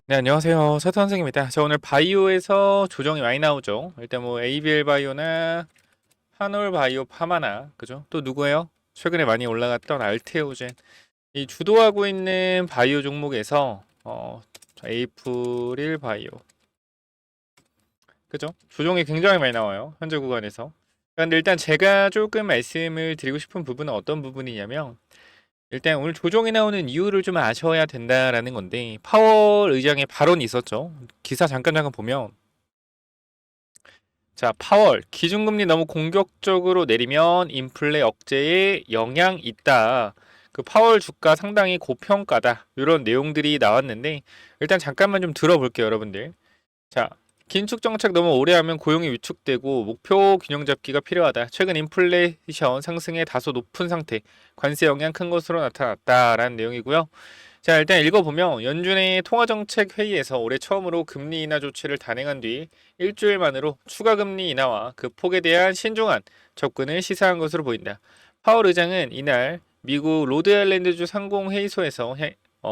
네, 안녕하세요. 서트 선생입니다. 자, 오늘 바이오에서 조정이 많이 나오죠. 일단 뭐 ABL 바이오나 한올 바이오 파마나 그죠? 또 누구예요? 최근에 많이 올라갔던 알테오젠. 이 주도하고 있는 바이오 종목에서 에이프릴 바이오. 그죠? 조정이 굉장히 많이 나와요. 현재 구간에서. 그런데 일단 제가 조금 말씀을 드리고 싶은 부분은 어떤 부분이냐면 일단 오늘 조정이 나오는 이유를 좀 아셔야 된다라는 건데 파월 의장의 발언이 있었죠. 기사 잠깐 보면 자, 파월 기준금리 너무 공격적으로 내리면 인플레 억제에 영향 있다. 그 파월 주가 상당히 고평가다. 이런 내용들이 나왔는데 일단 잠깐만 좀 들어볼게요, 여러분들. 자, 긴축 정책 너무 오래 하면 고용이 위축되고 목표 균형 잡기가 필요하다. 최근 인플레이션 상승에 다소 높은 상태, 관세 영향 큰 것으로 나타났다라는 내용이고요. 자, 일단 읽어보면 연준의 통화정책 회의에서 올해 처음으로 금리 인하 조치를 단행한 뒤 일주일 만으로 추가 금리 인하와 그 폭에 대한 신중한 접근을 시사한 것으로 보인다. 파월 의장은 이날 미국 로드아일랜드주 상공회의소에서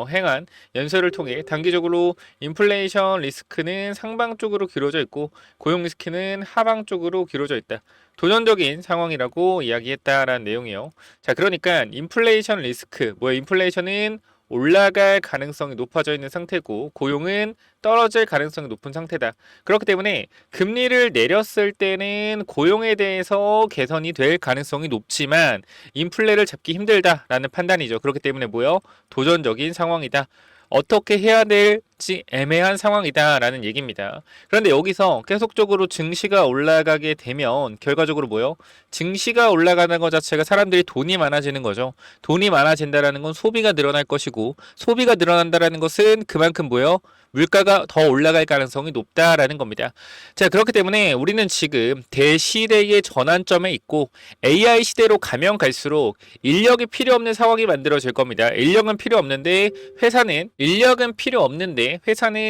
행한 연설을 통해 단기적으로 인플레이션 리스크는 상방 쪽으로 길어져 있고 고용 리스크는 하방 쪽으로 길어져 있다. 도전적인 상황이라고 이야기했다라는 내용이에요. 자, 그러니까 인플레이션 리스크, 뭐야? 인플레이션은 올라갈 가능성이 높아져 있는 상태고 고용은 떨어질 가능성이 높은 상태다. 그렇기 때문에 금리를 내렸을 때는 고용에 대해서 개선이 될 가능성이 높지만 인플레를 잡기 힘들다라는 판단이죠. 그렇기 때문에 뭐요? 도전적인 상황이다. 어떻게 해야 될지 애매한 상황이다라는 얘기입니다. 그런데 여기서 계속적으로 증시가 올라가게 되면 결과적으로 뭐요? 증시가 올라가는 것 자체가 사람들이 돈이 많아지는 거죠. 돈이 많아진다라는 건 소비가 늘어날 것이고 소비가 늘어난다라는 것은 그만큼 뭐요? 물가가 더 올라갈 가능성이 높다라는 겁니다. 자, 그렇기 때문에 우리는 지금 대시대의 전환점에 있고 AI 시대로 가면 갈수록 인력이 필요 없는 상황이 만들어질 겁니다. 인력은 필요 없는데 회사는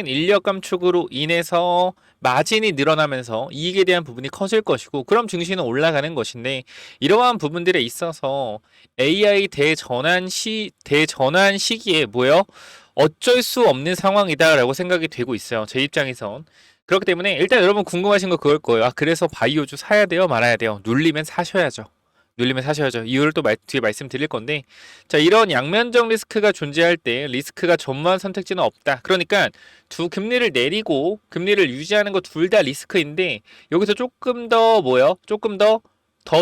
인력 감축으로 인해서 마진이 늘어나면서 이익에 대한 부분이 커질 것이고 그럼 증시는 올라가는 것인데 이러한 부분들에 있어서 AI 대전환 시기에 뭐요? 어쩔 수 없는 상황이다라고 생각이 되고 있어요. 제 입장에선. 그렇기 때문에 일단 여러분 궁금하신 거 그걸 거예요. 아, 그래서 바이오주 사야 돼요? 말아야 돼요? 눌리면 사셔야죠. 눌리면 사셔야죠. 이유를 또 뒤에 말씀드릴 건데, 자, 이런 양면적 리스크가 존재할 때 리스크가 전무한 선택지는 없다. 그러니까 두 금리를 내리고 금리를 유지하는 거 둘 다 리스크인데 여기서 조금 더 뭐요? 조금 더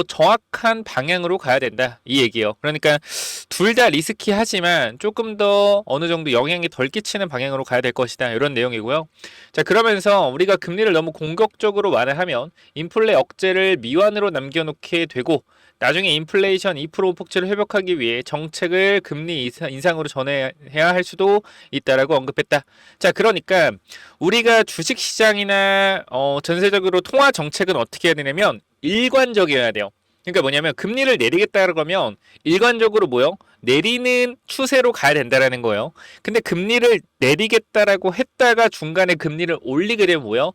정확한 방향으로 가야 된다. 이 얘기예요. 그러니까 둘 다 리스키하지만 조금 더 어느 정도 영향이 덜 끼치는 방향으로 가야 될 것이다. 이런 내용이고요. 자, 그러면서 우리가 금리를 너무 공격적으로 완화하면 인플레 억제를 미완으로 남겨놓게 되고 나중에 인플레이션 2% 폭지를 회복하기 위해 정책을 금리 인상으로 전해야 할 수도 있다라고 언급했다. 자, 그러니까 우리가 주식 시장이나 전세적으로 통화 정책은 어떻게 해야 되냐면 일관적이어야 돼요. 그러니까 뭐냐면 금리를 내리겠다 그러면 일관적으로 뭐요? 내리는 추세로 가야 된다라는 거예요. 근데 금리를 내리겠다라고 했다가 중간에 금리를 올리게 되면 뭐요?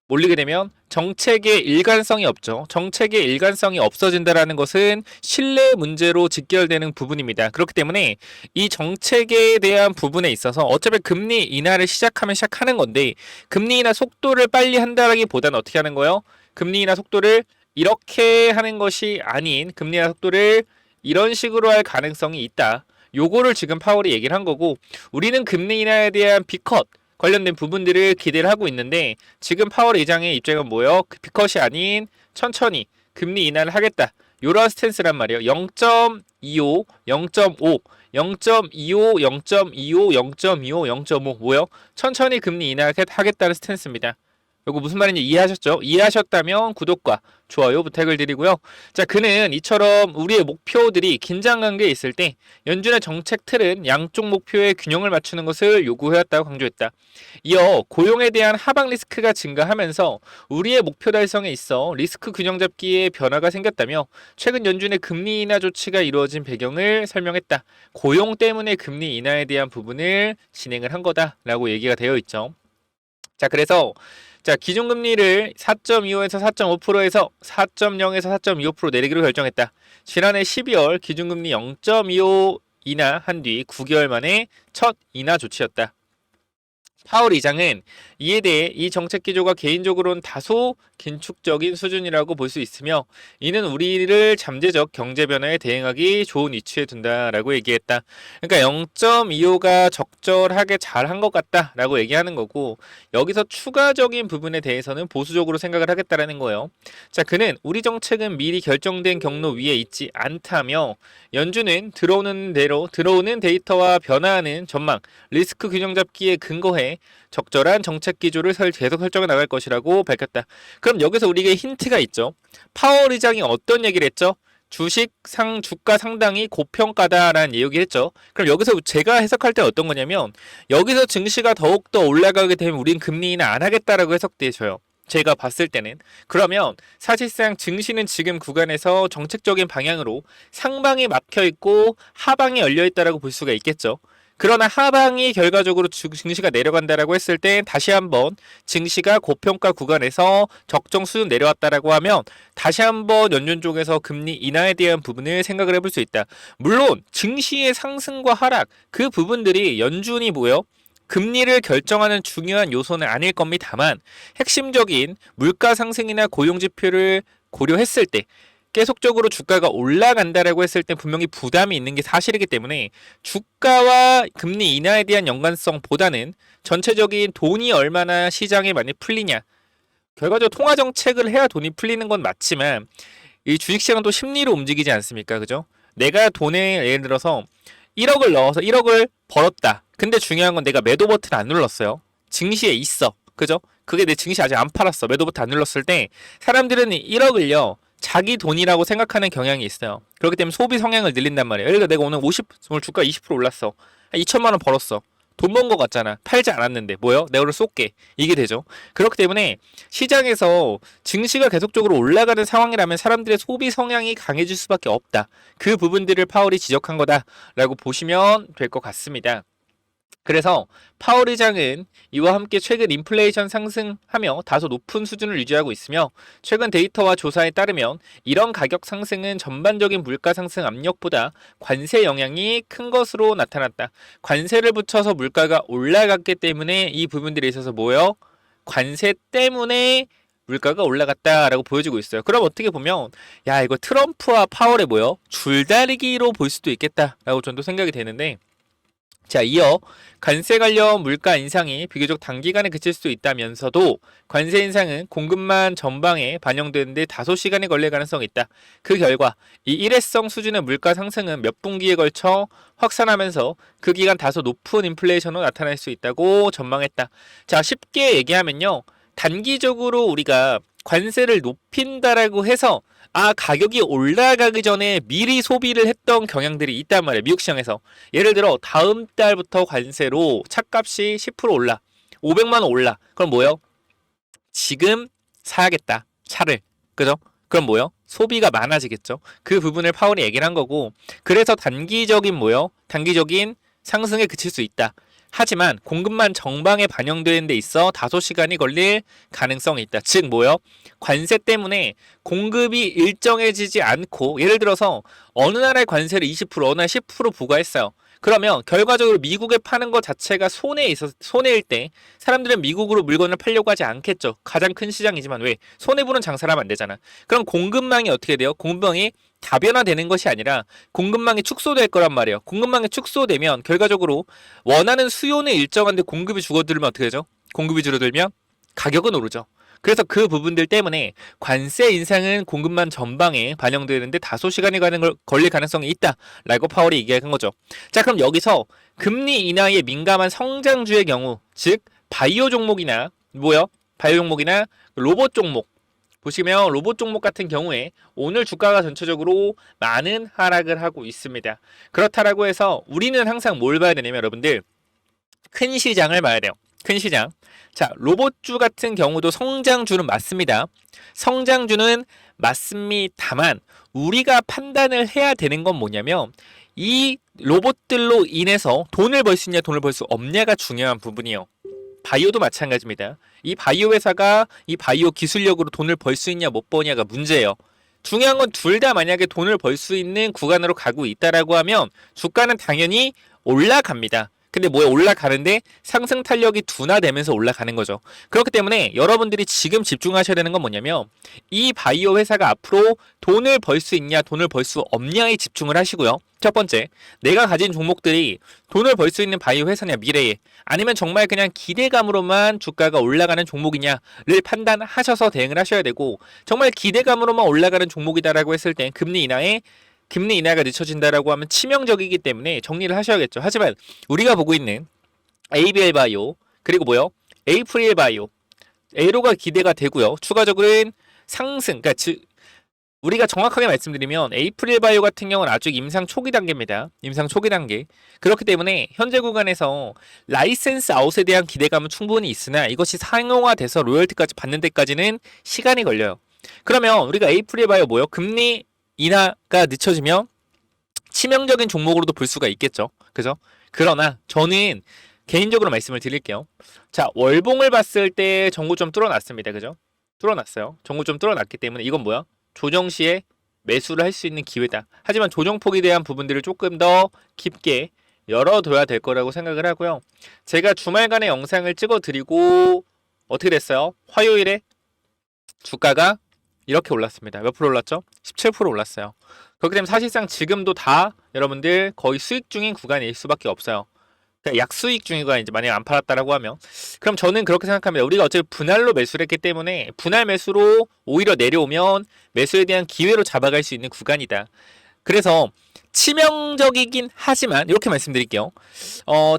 올리게 되면 정책의 일관성이 없죠. 정책의 일관성이 없어진다라는 것은 신뢰 문제로 직결되는 부분입니다. 그렇기 때문에 이 정책에 대한 부분에 있어서 어차피 금리 인하를 시작하면 시작하는 건데 금리 인하 속도를 빨리 한다라기보다는 어떻게 하는 거예요? 금리 인하 속도를 이렇게 하는 것이 아닌 금리 인하 속도를 이런 식으로 할 가능성이 있다. 요거를 지금 파월이 얘기를 한 거고 우리는 금리 인하에 대한 비컷 관련된 부분들을 기대를 하고 있는데 지금 파월 의장의 입장은 뭐예요? 그 비컷이 아닌 천천히 금리 인하를 하겠다. 요런 스탠스란 말이에요. 0.25, 0.5, 0.25, 0.25, 0.25, 0.5 뭐요? 천천히 금리 인하하겠다는 스탠스입니다. 이거 무슨 말인지 이해하셨죠? 이해하셨다면 구독과 좋아요 부탁을 드리고요. 자, 그는 이처럼 우리의 목표들이 긴장관계에 있을 때 연준의 정책 틀은 양쪽 목표의 균형을 맞추는 것을 요구해왔다고 강조했다. 이어 고용에 대한 하방 리스크가 증가하면서 우리의 목표 달성에 있어 리스크 균형 잡기에 변화가 생겼다며 최근 연준의 금리 인하 조치가 이루어진 배경을 설명했다. 고용 때문에 금리 인하에 대한 부분을 진행을 한 거다라고 얘기가 되어 있죠. 자, 그래서 기준금리를 4.25에서 4.5%에서 4.0에서 4.25% 내리기로 결정했다. 지난해 12월 기준금리 0.25 인하한 뒤 9개월 만에 첫 인하 조치였다. 파월 의장은 이에 대해 이 정책 기조가 개인적으로는 다소 긴축적인 수준이라고 볼 수 있으며 이는 우리를 잠재적 경제 변화에 대응하기 좋은 위치에 둔다라고 얘기했다. 그러니까 0.25가 적절하게 잘한 것 같다라고 얘기하는 거고 여기서 추가적인 부분에 대해서는 보수적으로 생각을 하겠다라는 거예요. 자, 그는 우리 정책은 미리 결정된 경로 위에 있지 않다며 연준은 들어오는 데이터와 변화하는 전망, 리스크 균형 잡기에 근거해 적절한 정책 기조를 계속 설정해 나갈 것이라고 밝혔다. 그럼 여기서 우리에게 힌트가 있죠. 파월 의장이 어떤 얘기를 했죠? 주가 상당히 고평가다라는 얘기를 했죠. 그럼 여기서 제가 해석할 때 어떤 거냐면 여기서 증시가 더욱더 올라가게 되면 우린 금리 인하 안 하겠다라고 해석되셔요. 제가 봤을 때는. 그러면 사실상 증시는 지금 구간에서 정책적인 방향으로 상방이 막혀 있고 하방이 열려 있다라고 볼 수가 있겠죠. 그러나 하방이 결과적으로 증시가 내려간다라고 했을 때 다시 한번 증시가 고평가 구간에서 적정 수준 내려왔다라고 하면 다시 한번 연준 쪽에서 금리 인하에 대한 부분을 생각을 해볼 수 있다. 물론 증시의 상승과 하락 그 부분들이 연준이 뭐예요? 금리를 결정하는 중요한 요소는 아닐 겁니다만 핵심적인 물가 상승이나 고용 지표를 고려했을 때 계속적으로 주가가 올라간다라고 했을 때 분명히 부담이 있는 게 사실이기 때문에 주가와 금리 인하에 대한 연관성보다는 전체적인 돈이 얼마나 시장에 많이 풀리냐 결과적으로 통화 정책을 해야 돈이 풀리는 건 맞지만 이 주식시장은 또 심리로 움직이지 않습니까? 그죠? 내가 돈에 예를 들어서 1억을 넣어서 1억을 벌었다. 근데 중요한 건 내가 매도 버튼 안 눌렀어요. 증시에 있어. 그죠? 그게 내 증시 아직 안 팔았어. 매도 버튼 안 눌렀을 때 사람들은 1억을요. 자기 돈이라고 생각하는 경향이 있어요. 그렇기 때문에 소비 성향을 늘린단 말이에요. 예를 들어 내가 오늘 오늘 주가 20% 올랐어. 2천만 원 벌었어. 돈 번 거 같잖아. 팔지 않았는데 뭐요? 내가 오늘 쏠게. 이게 되죠. 그렇기 때문에 시장에서 증시가 계속적으로 올라가는 상황이라면 사람들의 소비 성향이 강해질 수밖에 없다. 그 부분들을 파월이 지적한 거다라고 보시면 될 것 같습니다. 그래서 파월 의장은 이와 함께 최근 인플레이션 상승하며 다소 높은 수준을 유지하고 있으며 최근 데이터와 조사에 따르면 이런 가격 상승은 전반적인 물가 상승 압력보다 관세 영향이 큰 것으로 나타났다. 관세를 붙여서 물가가 올라갔기 때문에 이 부분들에 있어서 뭐예요? 관세 때문에 물가가 올라갔다라고 보여지고 있어요. 그럼 어떻게 보면 야 이거 트럼프와 파월의 뭐예요? 줄다리기로 볼 수도 있겠다라고 저도 생각이 되는데 자, 이어 관세 관련 물가 인상이 비교적 단기간에 그칠 수 있다면서도 관세 인상은 공급만 전방에 반영되는데 다소 시간이 걸릴 가능성이 있다. 그 결과 이 일회성 수준의 물가 상승은 몇 분기에 걸쳐 확산하면서 그 기간 다소 높은 인플레이션으로 나타날 수 있다고 전망했다. 자, 쉽게 얘기하면요. 단기적으로 우리가 관세를 높인다라고 해서 가격이 올라가기 전에 미리 소비를 했던 경향들이 있단 말이에요. 미국 시장에서. 예를 들어 다음 달부터 관세로 차값이 10% 올라. 500만 원 올라. 그럼 뭐요? 지금 사야겠다. 차를. 그죠? 그럼 뭐요? 소비가 많아지겠죠. 그 부분을 파월이 얘기를 한 거고 그래서 단기적인 상승에 그칠 수 있다. 하지만 공급만 정방에 반영되는 데 있어 다소 시간이 걸릴 가능성이 있다. 즉 뭐요? 관세 때문에 공급이 일정해지지 않고 예를 들어서 어느 나라의 관세를 20% 어느 나라에 10% 부과했어요. 그러면 결과적으로 미국에 파는 것 자체가 손해일 때 사람들은 미국으로 물건을 팔려고 하지 않겠죠. 가장 큰 시장이지만 왜? 손해보는 장사를 하면 안 되잖아. 그럼 공급망이 어떻게 돼요? 공급망이 다변화되는 것이 아니라 공급망이 축소될 거란 말이에요. 공급망이 축소되면 결과적으로 원하는 수요는 일정한데 공급이 줄어들면 어떻게 되죠? 공급이 줄어들면 가격은 오르죠. 그래서 그 부분들 때문에 관세 인상은 공급만 전방에 반영되는데 다소 시간이 걸릴 가능성이 있다라고 파월이 얘기한 거죠. 자, 그럼 여기서 금리 인하에 민감한 성장주의 경우, 즉 바이오 종목이나 로봇 종목 보시면 로봇 종목 같은 경우에 오늘 주가가 전체적으로 많은 하락을 하고 있습니다. 그렇다라고 해서 우리는 항상 뭘 봐야 되냐면 여러분들 큰 시장을 봐야 돼요. 큰 시장. 자, 로봇주 같은 경우도 성장주는 맞습니다. 성장주는 맞습니다만 우리가 판단을 해야 되는 건 뭐냐면 이 로봇들로 인해서 돈을 벌 수 있냐 돈을 벌 수 없냐가 중요한 부분이에요. 바이오도 마찬가지입니다. 이 바이오 회사가 이 바이오 기술력으로 돈을 벌 수 있냐 못 버냐가 문제예요. 중요한 건 둘 다 만약에 돈을 벌 수 있는 구간으로 가고 있다라고 하면 주가는 당연히 올라갑니다. 근데 뭐에 올라가는데 상승 탄력이 둔화되면서 올라가는 거죠. 그렇기 때문에 여러분들이 지금 집중하셔야 되는 건 뭐냐면 이 바이오 회사가 앞으로 돈을 벌 수 있냐 돈을 벌 수 없냐에 집중을 하시고요. 첫 번째, 내가 가진 종목들이 돈을 벌 수 있는 바이오 회사냐 미래에, 아니면 정말 그냥 기대감으로만 주가가 올라가는 종목이냐를 판단하셔서 대응을 하셔야 되고, 정말 기대감으로만 올라가는 종목이다라고 했을 땐 금리 인하가 늦춰진다라고 하면 치명적이기 때문에 정리를 하셔야겠죠. 하지만 우리가 보고 있는 ABL 바이오, 그리고 뭐요? 에이프릴 바이오, 에로가 기대가 되고요. 추가적으로는 상승, 그러니까 우리가 정확하게 말씀드리면 에이프릴 바이오 같은 경우는 아직 임상 초기 단계입니다. 임상 초기 단계. 그렇기 때문에 현재 구간에서 라이센스 아웃에 대한 기대감은 충분히 있으나 이것이 상용화돼서 로열티까지 받는 데까지는 시간이 걸려요. 그러면 우리가 에이프릴 바이오 뭐요? 금리 인하가 늦춰지면 치명적인 종목으로도 볼 수가 있겠죠. 그죠? 그러나 저는 개인적으로 말씀을 드릴게요. 자, 월봉을 봤을 때 전고점 뚫어놨습니다. 그죠? 뚫어놨어요. 전고점 뚫어놨기 때문에 이건 뭐야? 조정 시에 매수를 할 수 있는 기회다. 하지만 조정폭에 대한 부분들을 조금 더 깊게 열어둬야 될 거라고 생각을 하고요. 제가 주말간의 영상을 찍어드리고 어떻게 됐어요? 화요일에 주가가 이렇게 올랐습니다. 몇 프로 올랐죠? 17% 올랐어요. 그렇기 때문에 사실상 지금도 다 여러분들 거의 수익 중인 구간일 수밖에 없어요. 그러니까 약수익 중이가 이제 만약에 안 팔았다라고 하면, 그럼 저는 그렇게 생각합니다. 우리가 어차피 분할로 매수를 했기 때문에 분할 매수로 오히려 내려오면 매수에 대한 기회로 잡아갈 수 있는 구간이다. 그래서 치명적이긴 하지만 이렇게 말씀드릴게요.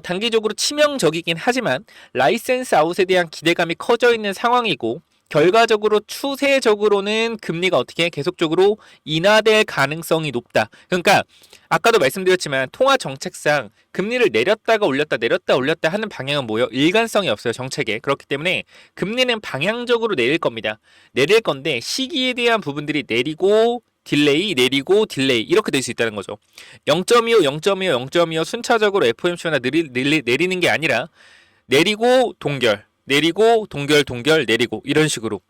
단기적으로 치명적이긴 하지만 라이센스 아웃에 대한 기대감이 커져 있는 상황이고, 결과적으로 추세적으로는 금리가 어떻게 계속적으로 인하될 가능성이 높다. 그러니까 아까도 말씀드렸지만 통화 정책상 금리를 내렸다가 올렸다 내렸다 올렸다 하는 방향은 뭐예요? 일관성이 없어요, 정책에. 그렇기 때문에 금리는 방향적으로 내릴 겁니다. 내릴 건데 시기에 대한 부분들이 내리고 딜레이 내리고 딜레이 이렇게 될 수 있다는 거죠. 0.25 0.25 0.25 순차적으로 FOMC나 내리는 게 아니라 내리고 동결 내리고 동결 내리고 이런 식으로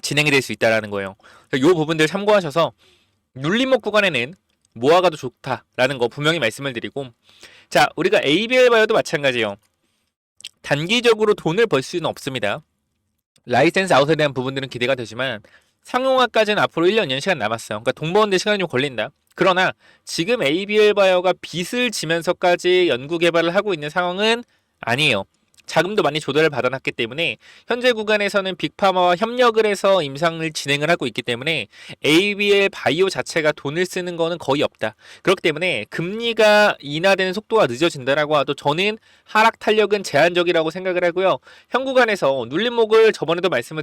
진행이 될 수 있다라는 거예요. 이 부분들 참고하셔서 눌림목 구간에는 모아가도 좋다라는 거 분명히 말씀을 드리고, 자, 우리가 ABL 바이오도 마찬가지예요. 단기적으로 돈을 벌 수는 없습니다. 라이센스 아웃에 대한 부분들은 기대가 되지만 상용화까지는 앞으로 1년, 2년 시간 남았어요. 그러니까 돈 버는데 시간이 좀 걸린다. 그러나 지금 ABL 바이오가 빚을 지면서까지 연구 개발을 하고 있는 상황은 아니에요. 자금도 많이 조달을 받아놨기 때문에 현재 구간에서는 빅파마와 협력을 해서 임상을 진행을 하고 있기 때문에 ABL 바이오 자체가 돈을 쓰는 거는 거의 없다. 그렇기 때문에 금리가 인하되는 속도가 늦어진다라고 하도 저는 하락 탄력은 제한적이라고 생각을 하고요. 현 구간에서 눌림목을 저번에도 말씀을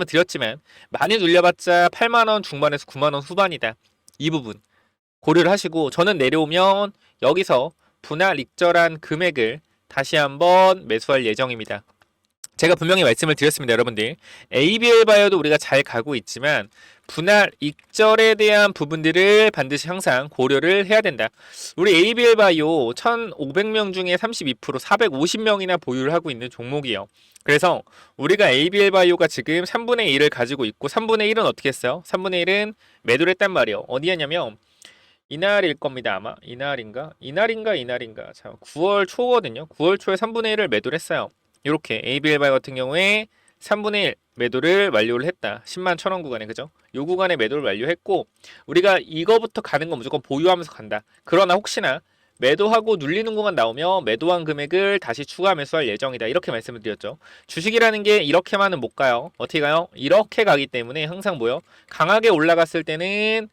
드렸지만 많이 눌려봤자 8만원 중반에서 9만원 후반이다. 이 부분 고려를 하시고, 저는 내려오면 여기서 분할 익절한 금액을 다시 한번 매수할 예정입니다. 제가 분명히 말씀을 드렸습니다, 여러분들. ABL 바이오도 우리가 잘 가고 있지만 분할 익절에 대한 부분들을 반드시 항상 고려를 해야 된다. 우리 ABL 바이오 1,500명 중에 32% 450명이나 보유를 하고 있는 종목이에요. 그래서 우리가 ABL 바이오가 지금 3분의 1을 가지고 있고, 3분의 1은 어떻게 했어요? 3분의 1은 매도를 했단 말이에요. 어디 했냐면 이날일 겁니다. 아마 이날인가? 자, 9월 초거든요. 9월 초에 3분의 1을 매도를 했어요. 이렇게 ABL 바이오 같은 경우에 3분의 1 매도를 완료를 했다. 10만 1,000원 구간에, 그죠? 요 구간에 매도를 완료했고, 우리가 이거부터 가는 건 무조건 보유하면서 간다. 그러나 혹시나 매도하고 눌리는 구간 나오면 매도한 금액을 다시 추가 매수할 예정이다. 이렇게 말씀을 드렸죠. 주식이라는 게 이렇게만은 못 가요. 어떻게 가요? 이렇게 가기 때문에 항상 뭐요? 강하게 올라갔을 때는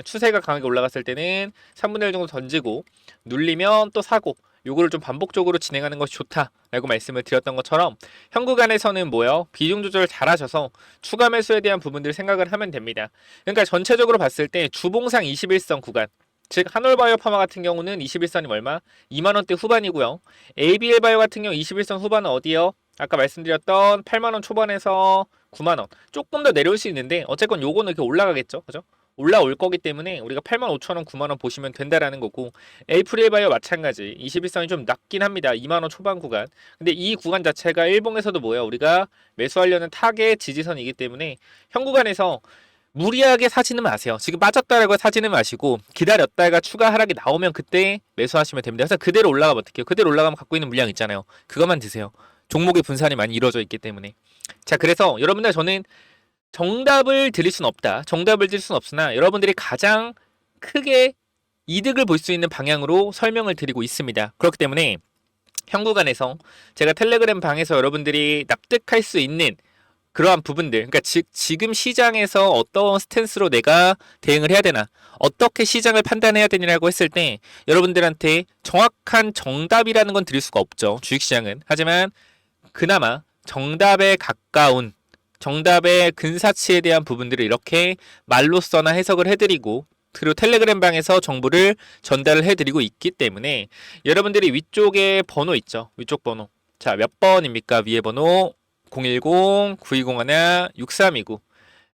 추세가 강하게 올라갔을 때는 3분의 1 정도 던지고 눌리면 또 사고, 요거를 좀 반복적으로 진행하는 것이 좋다라고 말씀을 드렸던 것처럼 현 구간에서는 뭐요? 비중 조절을 잘 하셔서 추가 매수에 대한 부분들을 생각을 하면 됩니다. 그러니까 전체적으로 봤을 때 주봉상 21선 구간, 즉 한올바이오 파마 같은 경우는 21선이 얼마? 2만원대 후반이고요. ABL 바이오 같은 경우 21선 후반은 어디요? 아까 말씀드렸던 8만원 초반에서 9만원, 조금 더 내려올 수 있는데 어쨌건 요거는 이렇게 올라가겠죠, 그죠? 올라올 거기 때문에 우리가 85,000원, 9만원 보시면 된다라는 거고, 에이프릴 바이오 마찬가지 21선이 좀 낮긴 합니다. 2만원 초반 구간. 근데 이 구간 자체가 일봉에서도 뭐예요? 우리가 매수하려는 타겟 지지선이기 때문에 현 구간에서 무리하게 사지는 마세요. 지금 빠졌다라고 사지는 마시고 기다렸다가 추가 하락이 나오면 그때 매수하시면 됩니다. 그래서 그대로 올라가면 어떡해요? 그대로 올라가면 갖고 있는 물량 있잖아요. 그것만 드세요. 종목의 분산이 많이 이루어져 있기 때문에. 자, 그래서 여러분들 저는 정답을 드릴 순 없다. 정답을 드릴 순 없으나 여러분들이 가장 크게 이득을 볼 수 있는 방향으로 설명을 드리고 있습니다. 그렇기 때문에 현구간에서 제가 텔레그램 방에서 여러분들이 납득할 수 있는 그러한 부분들, 그러니까 지금 시장에서 어떤 스탠스로 내가 대응을 해야 되나, 어떻게 시장을 판단해야 되냐고 했을 때 여러분들한테 정확한 정답이라는 건 드릴 수가 없죠. 주식시장은. 하지만 그나마 정답에 가까운 정답의 근사치에 대한 부분들을 이렇게 말로써나 해석을 해드리고 그리고 텔레그램 방에서 정보를 전달을 해드리고 있기 때문에 여러분들이 위쪽에 번호 있죠. 위쪽 번호. 자, 몇 번입니까? 위에 번호 010-9201-6329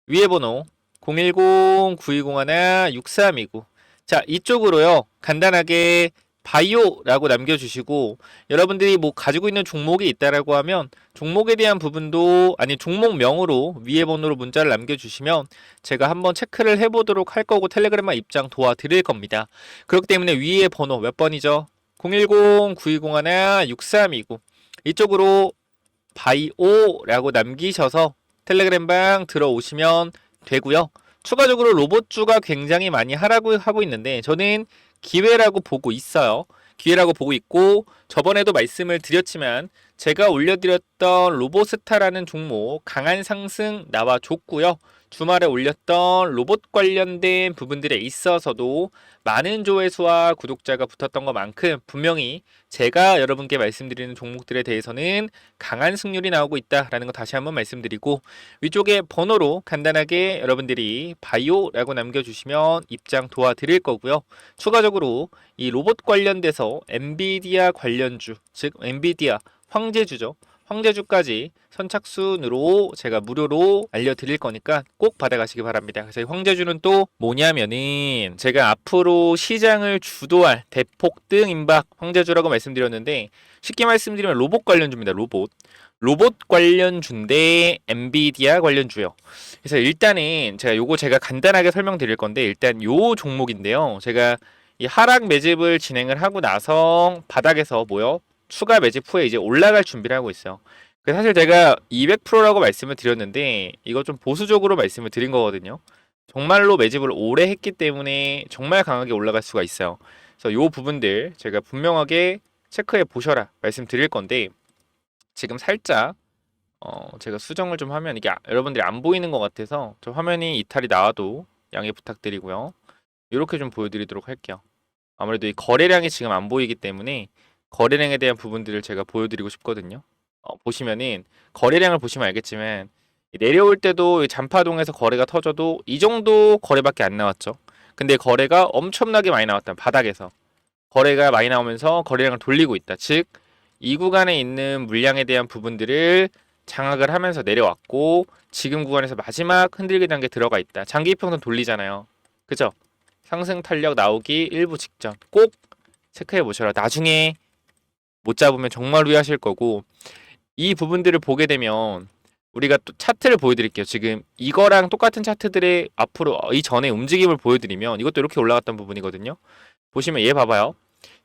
위에 번호 010-9201-6329 자, 이쪽으로요. 간단하게 바이오라고 남겨주시고 여러분들이 뭐 가지고 있는 종목이 있다라고 하면 종목에 대한 부분도 아니 종목명으로 위에 번호로 문자를 남겨주시면 제가 한번 체크를 해보도록 할 거고 텔레그램만 입장 도와드릴 겁니다. 그렇기 때문에 위에 번호 몇 번이죠? 010-9201-6329 이쪽으로 바이오라고 남기셔서 텔레그램방 들어오시면 되고요. 추가적으로 로봇주가 굉장히 많이 하라고 하고 있는데 저는 기회라고 보고 있어요. 기회라고 보고 있고 저번에도 말씀을 드렸지만 제가 올려드렸던 로봇스타라는 종목 강한 상승 나와줬고요. 주말에 올렸던 로봇 관련된 부분들에 있어서도 많은 조회수와 구독자가 붙었던 것만큼 분명히 제가 여러분께 말씀드리는 종목들에 대해서는 강한 승률이 나오고 있다라는 거 다시 한번 말씀드리고 위쪽에 번호로 간단하게 여러분들이 바이오라고 남겨주시면 입장 도와드릴 거고요. 추가적으로 이 로봇 관련돼서 엔비디아 관련주 즉 엔비디아 황제주죠. 황제주까지 선착순으로 제가 무료로 알려드릴 거니까 꼭 받아가시기 바랍니다. 그래서 이 황제주는 또 뭐냐면은 제가 앞으로 시장을 주도할 대폭등 임박 황제주라고 말씀드렸는데 쉽게 말씀드리면 로봇 관련주입니다. 로봇 관련주인데 엔비디아 관련주요. 그래서 일단은 제가 간단하게 설명드릴 건데 일단 요 종목인데요. 제가 이 하락 매집을 진행을 하고 나서 바닥에서 추가 매집 후에 이제 올라갈 준비를 하고 있어요. 사실 제가 200%라고 말씀을 드렸는데 이거 좀 보수적으로 말씀을 드린 거거든요. 정말로 매집을 오래 했기 때문에 정말 강하게 올라갈 수가 있어요. 그래서 요 부분들 제가 분명하게 체크해 보셔라 말씀드릴 건데 지금 살짝 제가 수정을 좀 하면 이게 여러분들이 안 보이는 것 같아서 저 화면이 이탈이 나와도 양해 부탁드리고요. 이렇게 좀 보여드리도록 할게요. 아무래도 이 거래량이 지금 안 보이기 때문에 거래량에 대한 부분들을 제가 보여드리고 싶거든요. 보시면은 거래량을 보시면 알겠지만 내려올 때도 잔파동에서 거래가 터져도 이 정도 거래밖에 안 나왔죠. 근데 거래가 엄청나게 많이 나왔다. 바닥에서 거래가 많이 나오면서 거래량을 돌리고 있다. 즉 이 구간에 있는 물량에 대한 부분들을 장악을 하면서 내려왔고 지금 구간에서 마지막 흔들기 단계 들어가 있다. 장기 이평선 돌리잖아요. 그죠? 상승 탄력 나오기 일부 직전 꼭 체크해 보셔라. 나중에 못 잡으면 정말 후회하실 거고 이 부분들을 보게 되면 우리가 또 차트를 보여드릴게요. 지금 이거랑 똑같은 차트들의 앞으로 이전에 움직임을 보여드리면 이것도 이렇게 올라갔던 부분이거든요. 보시면 얘 봐봐요.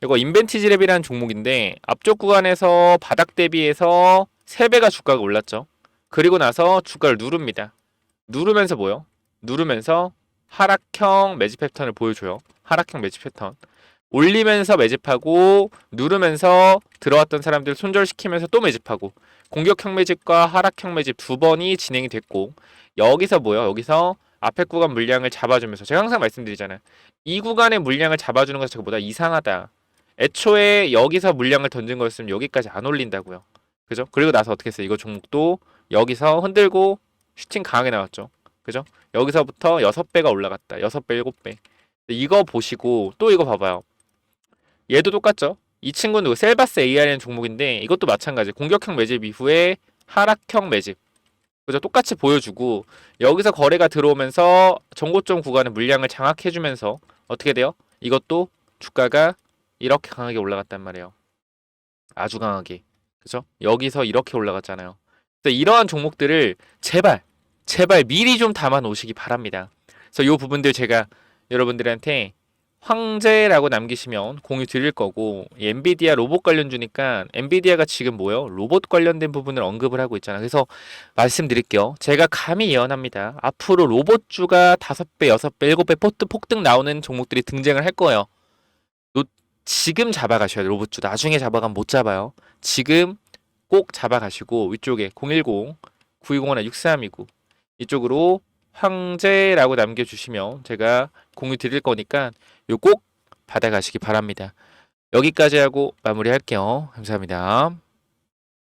이거 인벤티지랩이라는 종목인데 앞쪽 구간에서 바닥 대비해서 3배가 주가가 올랐죠. 그리고 나서 주가를 누릅니다. 누르면서 누르면서 하락형 매집 패턴을 보여줘요. 하락형 매집 패턴. 올리면서 매집하고 누르면서 들어왔던 사람들 손절시키면서 또 매집하고 공격형 매집과 하락형 매집 두 번이 진행이 됐고 여기서 여기서 앞에 구간 물량을 잡아주면서 제가 항상 말씀드리잖아요. 이 구간의 물량을 잡아주는 것이 저보다 이상하다. 애초에 여기서 물량을 던진 거였으면 여기까지 안 올린다고요. 그죠? 그리고 나서 어떻게 했어요? 이거 종목도 여기서 흔들고 슈팅 강하게 나왔죠. 그죠? 여기서부터 6배가 올라갔다. 6배, 7배. 이거 보시고 또 이거 봐봐요. 얘도 똑같죠? 이 친구는 셀바스 AR이라는 종목인데 이것도 마찬가지. 공격형 매집 이후에 하락형 매집. 그죠? 똑같이 보여주고 여기서 거래가 들어오면서 정고점 구간의 물량을 장악해주면서 어떻게 돼요? 이것도 주가가 이렇게 강하게 올라갔단 말이에요. 아주 강하게. 그죠? 여기서 이렇게 올라갔잖아요. 그래서 이러한 종목들을 제발 제발 미리 좀 담아 놓으시기 바랍니다. 그래서 요 부분들 제가 여러분들한테 황제라고 남기시면 공유 드릴 거고, 이 엔비디아 로봇 관련주니까 엔비디아가 지금 뭐요? 로봇 관련된 부분을 언급을 하고 있잖아. 그래서 말씀드릴게요. 제가 감히 예언합니다. 앞으로 로봇주가 5배, 6배, 7배 폭등 나오는 종목들이 등장을 할 거예요. 지금 잡아가셔야 돼요. 로봇주 나중에 잡아가면 못 잡아요. 지금 꼭 잡아가시고 위쪽에 010-9201-6329 이쪽으로 황제라고 남겨주시면 제가 공유 드릴 거니까 요 꼭 받아가시기 바랍니다. 여기까지 하고 마무리할게요. 감사합니다.